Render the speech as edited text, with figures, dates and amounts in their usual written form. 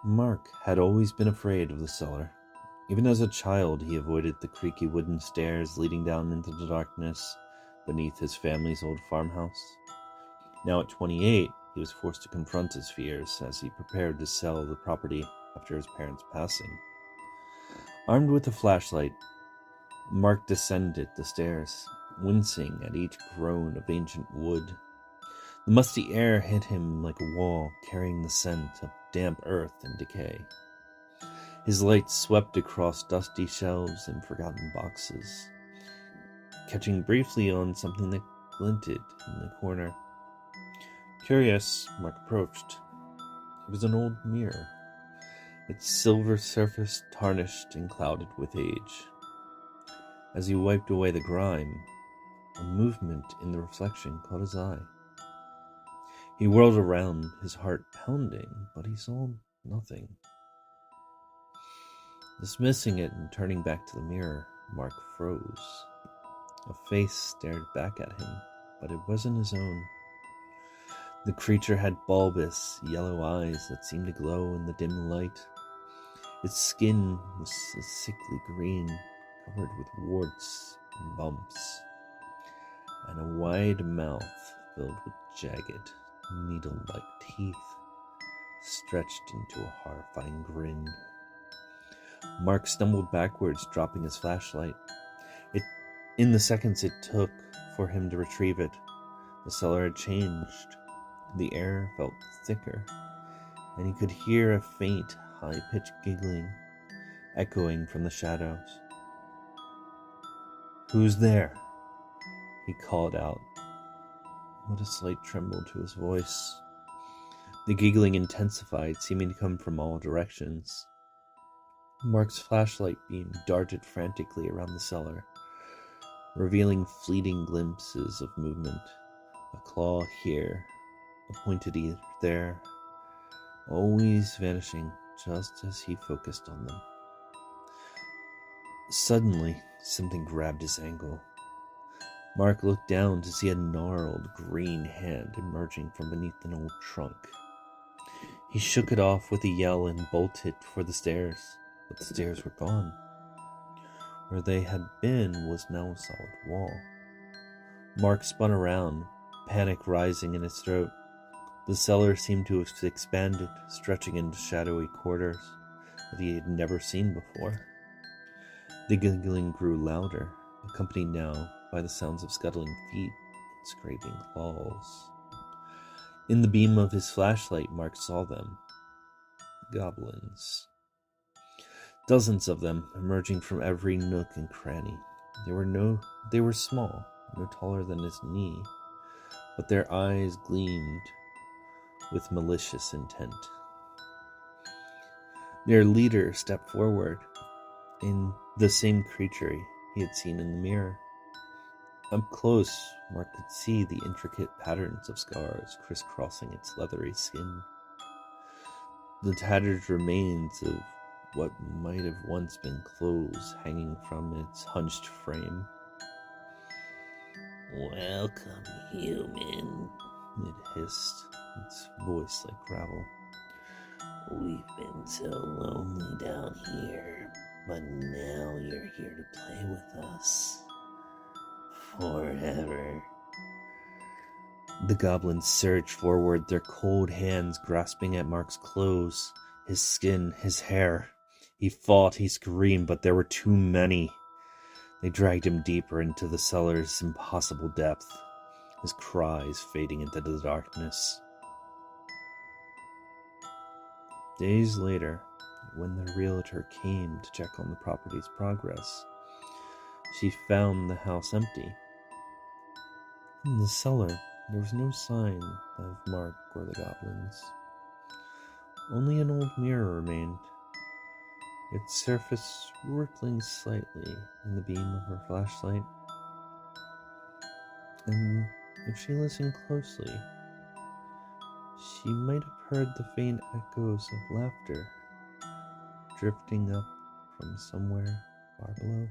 Mark had always been afraid of the cellar. Even as a child, he avoided the creaky wooden stairs leading down into the darkness beneath his family's old farmhouse. Now at 28, he was forced to confront his fears as he prepared to sell the property after his parents' passing. Armed with a flashlight, Mark descended the stairs, wincing at each groan of ancient wood. The musty air hit him like a wall, carrying the scent of damp earth and decay. His light swept across dusty shelves and forgotten boxes, catching briefly on something that glinted in the corner. Curious, Mark approached. It was an old mirror, its silver surface tarnished and clouded with age. As he wiped away the grime, a movement in the reflection caught his eye. He whirled around, his heart pounding, but he saw nothing. Dismissing it and turning back to the mirror, Mark froze. A face stared back at him, but it wasn't his own. The creature had bulbous, yellow eyes that seemed to glow in the dim light. Its skin was a sickly green, covered with warts and bumps, and a wide mouth filled with jagged, needle-like teeth stretched into a horrifying grin. Mark stumbled backwards, dropping his flashlight. In the seconds it took for him to retrieve it, the cellar had changed. The air felt thicker, and he could hear a faint, high-pitched giggling echoing from the shadows. "Who's there?" he called out, with a slight tremble to his voice. The giggling intensified, seeming to come from all directions. Mark's flashlight beam darted frantically around the cellar, revealing fleeting glimpses of movement. A claw here, a pointed ear there, always vanishing just as he focused on them. Suddenly, something grabbed his ankle. Mark looked down to see a gnarled green hand emerging from beneath an old trunk. He shook it off with a yell and bolted for the stairs, but the stairs were gone. Where they had been was now a solid wall. Mark spun around, panic rising in his throat. The cellar seemed to have expanded, stretching into shadowy corridors that he had never seen before. The giggling grew louder, accompanied now by the sounds of scuttling feet and scraping claws. In the beam of his flashlight, Mark saw them. Goblins. Dozens of them emerging from every nook and cranny. They were small, no taller than his knee, but their eyes gleamed with malicious intent. Their leader stepped forward, in the same creature he had seen in the mirror. Up close, Mark could see the intricate patterns of scars crisscrossing its leathery skin. The tattered remains of what might have once been clothes hanging from its hunched frame. "Welcome, human," it hissed, its voice like gravel. "We've been so lonely down here, but now you're here to play with us. Forever." The goblins surged forward, their cold hands grasping at Mark's clothes, his skin, his hair. He fought, he screamed, but there were too many. They dragged him deeper into the cellar's impossible depth, his cries fading into the darkness. Days later, when the realtor came to check on the property's progress, she found the house empty. In the cellar, there was no sign of Mark or the goblins. Only an old mirror remained, its surface rippling slightly in the beam of her flashlight. And if she listened closely, she might have heard the faint echoes of laughter drifting up from somewhere far below.